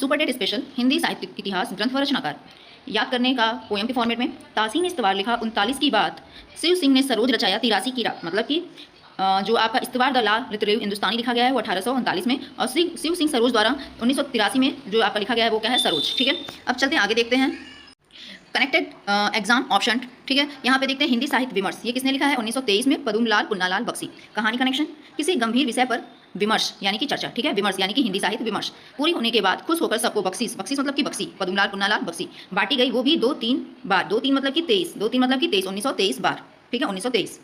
Super TET special Hindi साहित्य इतिहास ग्रंथ व रचनाकार याद करने का पोयम के फॉर्मेट में। तासी ने इस्तवार लिखा 39 की बात, शिव सिंह ने सरोज रचाया 83 की रात। मतलब कि जो आपका इस्तवार द ला लिटरेरी हिंदुस्तानी लिखा गया है वो 1839 में, और शिव सिंह सरोज द्वारा 1983 में जो आपका लिखा गया है वो क्या है, सरोज। ठीक है, अब चलते हैं आगे, देखते हैं कनेक्टेड एग्जाम ऑप्शन। ठीक है, यहाँ पे देखते हैं हिंदी साहित्य विमर्श, ये किसने लिखा है, 1923 में पद्मलाल पुन्नालाल बख्शी। कहानी कनेक्शन, किसी गंभीर विषय पर विमर्श यानी कि चर्चा। ठीक है, विमर्श यानी कि हिंदी साहित्य विमर्श पूरी होने के बाद खुश होकर सबको बख्शीश, बख्शीश मतलब कि बख्शी, पद्मलाल पुन्नालाल बख्शी बांटी गई, वो भी 2-3 बार। 2-3 मतलब कि 23, 2-3 मतलब कि 23, 1923 बार। ठीक है, 1923।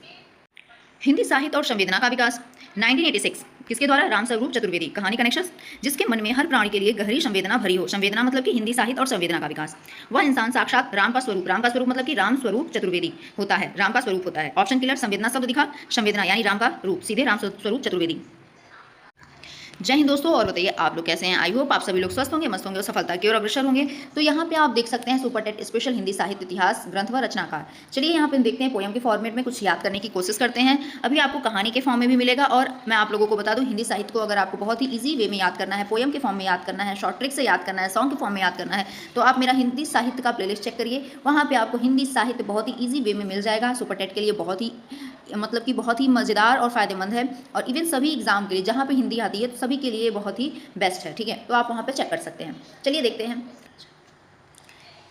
हिंदी साहित्य और संवेदना का विकास 1986 किसके द्वारा, रामस्वरूप चतुर्वेदी। कहानी कनेक्शन, जिसके मन में हर प्राणी के लिए गहरी संवेदना भरी हो। संवेदना मतलब कि हिंदी साहित्य और संवेदना का विकास। वह इंसान साक्षात राम का स्वरूप, राम का स्वरूप मतलब कि रामस्वरूप चतुर्वेदी होता है, राम का स्वरूप होता है। ऑप्शन क्लियर, संवेदना शब्द दिखा, संवेदना यानी राम का रूप, सीधे रामस्वरूप चतुर्वेदी। जय हिंद दोस्तों, और बताइए आप लोग कैसे हैं। आई होप आप सभी लोग स्वस्थ होंगे, मस्त होंगे और सफलता की ओर अग्रसर होंगे। तो यहाँ पे आप देख सकते हैं सुपर टेट स्पेशल हिंदी साहित्य इतिहास ग्रंथ व रचनाकार। चलिए यहाँ पे देखते हैं पोयम के फॉर्मेट में कुछ याद करने की कोशिश करते हैं। अभी आपको कहानी के फॉर्म में भी मिलेगा, और मैं आप लोगों को बता दूँ हिंदी साहित्य को अगर आपको बहुत ही ईजी वे में याद करना है, पोयम के फॉर्म में याद करना है, शॉर्ट ट्रिक से याद करना है, सॉन्ग के फॉर्म में याद करना है, तो आप मेरा हिंदी साहित्य का प्लेलिस्ट चेक करिए। वहाँ पर आपको हिंदी साहित्य बहुत ही ईजी वे में मिल जाएगा। सुपर टेट के लिए बहुत ही मतलब कि बहुत ही मज़ेदार और फ़ायदेमंद है, और इवन सभी एग्जाम के लिए जहाँ पे हिंदी आती है तो सभी के लिए बहुत ही बेस्ट है। ठीक है, तो आप वहाँ पे चेक कर सकते हैं। चलिए देखते हैं।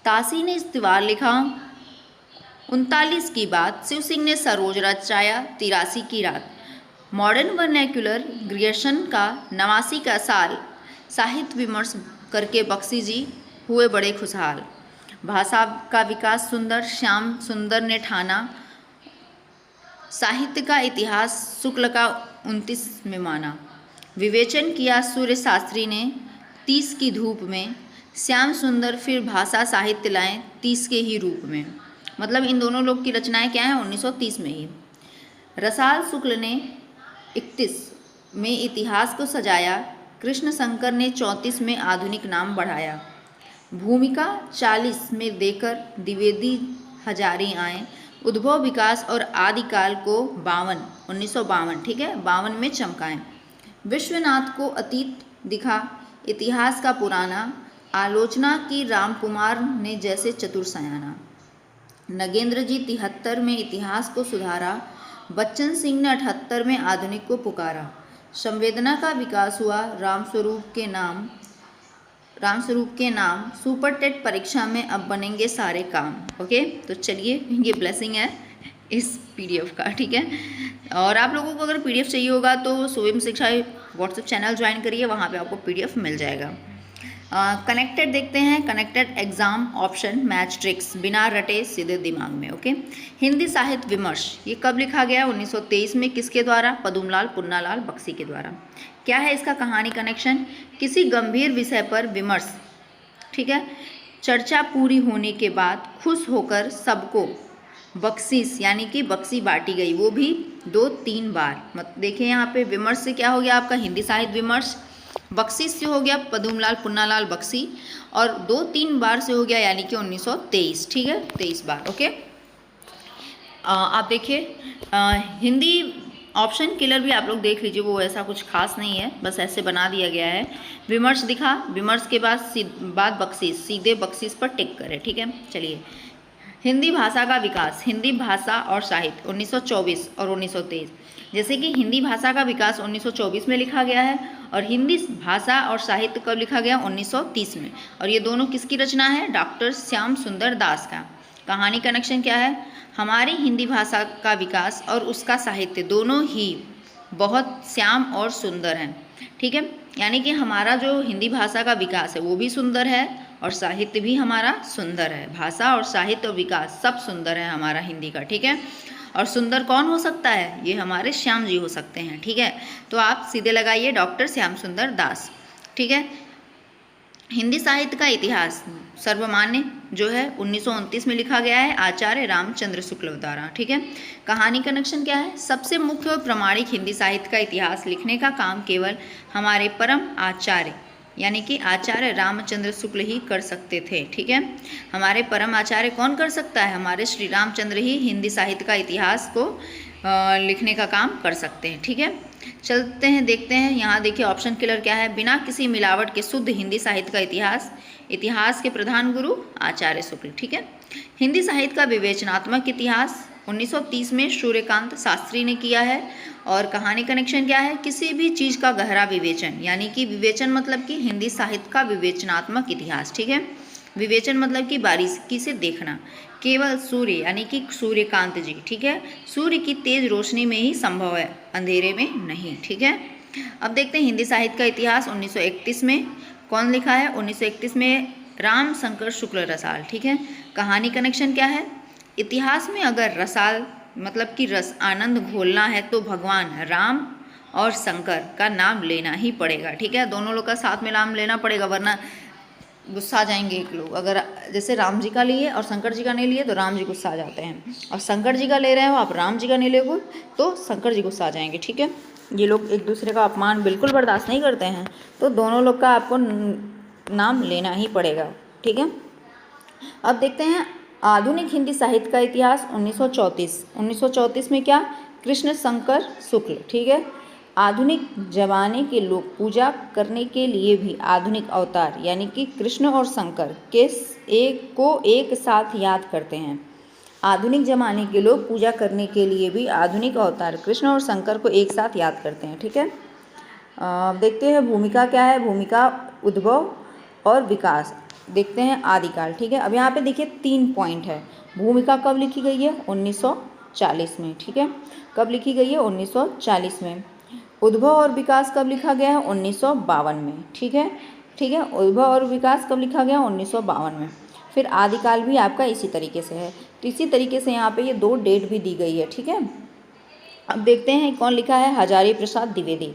तासी ने इस्तवार लिखा 39 की बात, शिव सिंह ने सरोज रचाया 83 की रात। मॉडर्न वर्नैक्युलर ग्रिएशन का 89 का साल, साहित्य विमर्श करके बख्शी जी हुए बड़े खुशहाल। भाषा का विकास सुंदर श्याम सुंदर ने ठाना, साहित्य का इतिहास शुक्ल का 29 में माना। विवेचन किया सूर्य शास्त्री ने 30 की धूप में, श्याम सुंदर फिर भाषा साहित्य लाएं 30 के ही रूप में। मतलब इन दोनों लोग की रचनाएं क्या हैं, 1930 में ही। रसाल शुक्ल ने 31 में इतिहास को सजाया, कृष्ण शंकर ने 34 में आधुनिक नाम बढ़ाया। भूमिका 40 में देकर द्विवेदी हजारी आए, उद्भव विकास और आदिकाल को 1952 ठीक है 52 में चमकाएं। विश्वनाथ को अतीत दिखा इतिहास का पुराना, आलोचना की राम कुमार ने जैसे चतुर सयाना। नगेंद्र जी 73 में इतिहास को सुधारा, बच्चन सिंह ने 78 में आधुनिक को पुकारा। संवेदना का विकास हुआ रामस्वरूप के नाम, सुपर टेट परीक्षा में अब बनेंगे सारे काम। ओके, तो चलिए ये ब्लेसिंग है इस पीडीएफ का। ठीक है, और आप लोगों को अगर पीडीएफ चाहिए होगा तो स्वयं शिक्षा व्हाट्सएप चैनल ज्वाइन करिए, वहाँ पे आपको पीडीएफ मिल जाएगा। कनेक्टेड देखते हैं, connected exam option match tricks, बिना रटे सीधे दिमाग में। ओके, हिंदी साहित्य विमर्श ये कब लिखा गया, 1923 में, किसके द्वारा, पद्मलाल पुन्नालाल बख्शी के द्वारा। क्या है इसका कहानी कनेक्शन, किसी गंभीर विषय पर विमर्श। ठीक है, चर्चा पूरी होने के बाद खुश होकर सबको बख्शीश यानी कि बख्शी बांटी गई, वो भी 2-3 बार। मत देखिए यहाँ पे विमर्श से क्या हो गया आपका हिंदी साहित्य विमर्श, बख्शीश से हो गया पद्मलाल पुन्नालाल बख्शी, और 2-3 बार से हो गया यानी कि 1923। ठीक है, 23 बार। ओके, आप देखिए हिंदी ऑप्शन किलर भी आप लोग देख लीजिए, वो ऐसा कुछ खास नहीं है, बस ऐसे बना दिया गया है। विमर्श दिखा, विमर्श के बाद बख्शीश, सीधे बख्शीश पर टिक करें। ठीक है, चलिए हिंदी भाषा का विकास, हिंदी भाषा और साहित्य 1924 और 1923। जैसे कि हिंदी भाषा का विकास 1924 में लिखा गया है, और हिंदी भाषा और साहित्य कब लिखा गया, 1930 में, और ये दोनों किसकी रचना है, डॉक्टर श्याम सुंदर दास का। कहानी कनेक्शन क्या है, हमारी हिंदी भाषा का विकास और उसका साहित्य दोनों ही बहुत श्याम और सुंदर हैं। ठीक है, यानी कि हमारा जो हिंदी भाषा का विकास है वो भी सुंदर है, और साहित्य भी हमारा सुंदर है। भाषा और साहित्य और विकास सब सुंदर है हमारा हिंदी का। ठीक है, और सुंदर कौन हो सकता है, ये हमारे श्याम जी हो सकते हैं। ठीक है, तो आप सीधे लगाइए डॉक्टर श्याम सुंदर दास। ठीक है, हिंदी साहित्य का इतिहास सर्वमान्य जो है 1929 में लिखा गया है, आचार्य रामचंद्र शुक्ल द्वारा। ठीक है, कहानी कनेक्शन क्या है, सबसे मुख्य और प्रामाणिक हिंदी साहित्य का इतिहास लिखने का काम केवल हमारे परम आचार्य यानी कि आचार्य रामचंद्र शुक्ल ही कर सकते थे। ठीक है, हमारे परम आचार्य कौन कर सकता है, हमारे श्री रामचंद्र ही हिंदी साहित्य का इतिहास को लिखने का काम कर सकते हैं। ठीक है, चलते हैं देखते हैं, यहाँ देखिए ऑप्शन किलर क्या है। बिना किसी मिलावट के शुद्ध हिंदी साहित्य का इतिहास, इतिहास के प्रधान गुरु आचार्य शुक्ल। ठीक है। हिंदी साहित्य का विवेचनात्मक इतिहास 1930 में सूर्यकांत शास्त्री ने किया है। और कहानी कनेक्शन क्या है, किसी भी चीज़ का गहरा विवेचन, यानी कि विवेचन मतलब कि हिंदी साहित्य का विवेचनात्मक इतिहास। ठीक है। विवेचन मतलब कि बारीकी से देखना, केवल सूर्य यानी कि सूर्यकांत जी। ठीक है। सूर्य की तेज रोशनी में ही संभव है, अंधेरे में नहीं। ठीक है। अब देखते हैं हिंदी साहित्य का इतिहास 1931 में कौन लिखा है। 1931 में राम शंकर शुक्ल रसाल। ठीक है। कहानी कनेक्शन क्या है, इतिहास में अगर रसाल मतलब कि रस आनंद घोलना है तो भगवान राम और शंकर का नाम लेना ही पड़ेगा। ठीक है। दोनों लोग का साथ में नाम लेना पड़ेगा, वरना गुस्सा आ जाएंगे एक लोग। अगर जैसे राम जी का लिए और शंकर जी का नहीं लिए तो राम जी गुस्सा आ जाते हैं, और शंकर जी का ले रहे हो आप, राम जी का नहीं ले तो शंकर जी गुस्सा आ जाएंगे। ठीक है। ये लोग एक दूसरे का अपमान बिल्कुल बर्दाश्त नहीं करते हैं, तो दोनों लोग का आपको नाम लेना ही पड़ेगा। ठीक है। अब देखते हैं आधुनिक हिंदी साहित्य का इतिहास 1934। 1934 में क्या, कृष्ण शंकर शुक्ल। ठीक है। आधुनिक जमाने के लोग पूजा करने के लिए भी आधुनिक अवतार यानी कि कृष्ण और शंकर के एक साथ याद करते हैं। आधुनिक जमाने के लोग पूजा करने के लिए भी आधुनिक अवतार कृष्ण और शंकर को एक साथ याद करते हैं। ठीक है। देखते हैं भूमिका क्या है। भूमिका उद्भव और विकास। देखते हैं आदिकाल। ठीक है। अब यहाँ पे देखिए 3 पॉइंट है। भूमिका कब लिखी गई है, 1940 में। ठीक है। कब लिखी गई है, 1940 में। उद्भव और विकास कब लिखा गया है, 1952 में। ठीक है। ठीक है। उद्भव और विकास कब लिखा गया, 1952 में। फिर आदिकाल भी आपका इसी तरीके से है। तो इसी तरीके से यहाँ पे ये 2 डेट भी दी गई है। ठीक है। अब देखते हैं कौन लिखा है, हजारी प्रसाद द्विवेदी।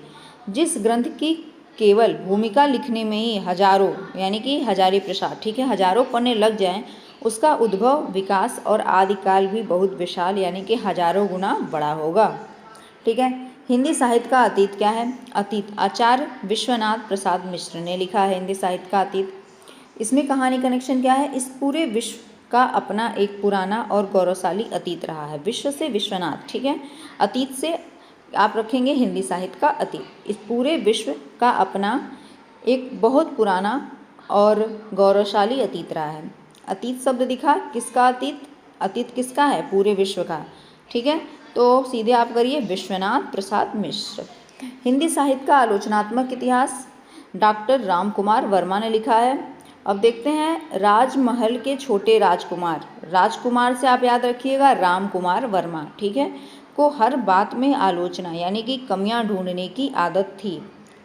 जिस ग्रंथ की केवल भूमिका लिखने में ही हजारों यानी कि हजारी प्रसाद, ठीक है, हजारों पन्ने लग जाएं, उसका उद्भव विकास और आदिकाल भी बहुत विशाल यानी कि हजारों गुना बड़ा होगा। ठीक है। हिंदी साहित्य का अतीत क्या है, अतीत आचार्य विश्वनाथ प्रसाद मिश्र ने लिखा है हिंदी साहित्य का अतीत। इसमें कहानी कनेक्शन क्या है, इस पूरे विश्व का अपना एक पुराना और गौरवशाली अतीत रहा है। विश्व से विश्वनाथ। ठीक है। अतीत से आप रखेंगे हिंदी साहित्य का अतीत। इस पूरे विश्व का अपना एक बहुत पुराना और गौरवशाली अतीत रहा है। अतीत शब्द दिखा, किसका अतीत, अतीत किसका है, पूरे विश्व का। ठीक है। तो सीधे आप करिए विश्वनाथ प्रसाद मिश्र। हिंदी साहित्य का आलोचनात्मक इतिहास डॉक्टर राम कुमार वर्मा ने लिखा है। अब देखते हैं राजमहल के छोटे राजकुमार, राजकुमार से आप याद रखिएगा राम कुमार वर्मा। ठीक है। को हर बात में आलोचना यानी कि कमियां ढूंढने की आदत थी।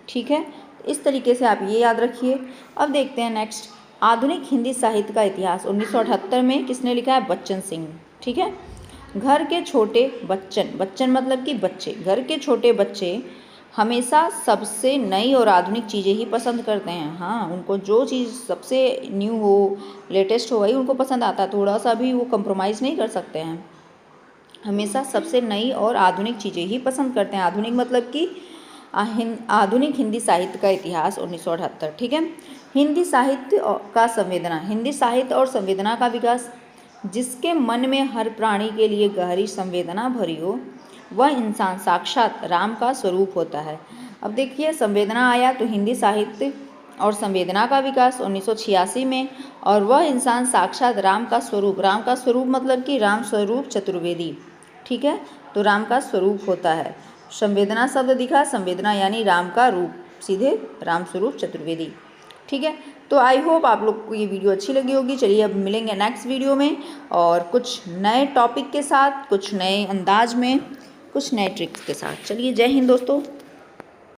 ठीक है। इस तरीके से आप ये याद रखिए। अब देखते हैं नेक्स्ट आधुनिक हिंदी साहित्य का इतिहास 1978 में किसने लिखा है, बच्चन सिंह। ठीक है। घर के छोटे बच्चन, बच्चन मतलब कि बच्चे, घर के छोटे बच्चे हमेशा सबसे नई और आधुनिक चीज़ें ही पसंद करते हैं। हाँ, उनको जो चीज़ सबसे न्यू हो, लेटेस्ट हो, वही उनको पसंद आता है। थोड़ा सा भी वो कंप्रोमाइज़ नहीं कर सकते हैं, हमेशा सबसे नई और आधुनिक चीज़ें ही पसंद करते हैं। आधुनिक मतलब कि आधुनिक हिंदी साहित्य का इतिहास 1978। ठीक है। हिंदी साहित्य का संवेदना, हिंदी साहित्य और संवेदना का विकास। जिसके मन में हर प्राणी के लिए गहरी संवेदना भरी हो, वह इंसान साक्षात राम का स्वरूप होता है। अब देखिए संवेदना आया तो हिंदी साहित्य और संवेदना का विकास 1986 में, और वह इंसान साक्षात राम का स्वरूप, राम का स्वरूप मतलब कि राम स्वरूप चतुर्वेदी। ठीक है। तो राम का स्वरूप होता है। संवेदना शब्द दिखा, संवेदना यानी राम का रूप, सीधे राम स्वरूप चतुर्वेदी। ठीक है। तो आई होप आप लोग को ये वीडियो अच्छी लगी होगी। चलिए अब मिलेंगे नेक्स्ट वीडियो में, और कुछ नए टॉपिक के साथ, कुछ नए अंदाज में, कुछ नए ट्रिक्स के साथ। चलिए जय हिंद दोस्तों।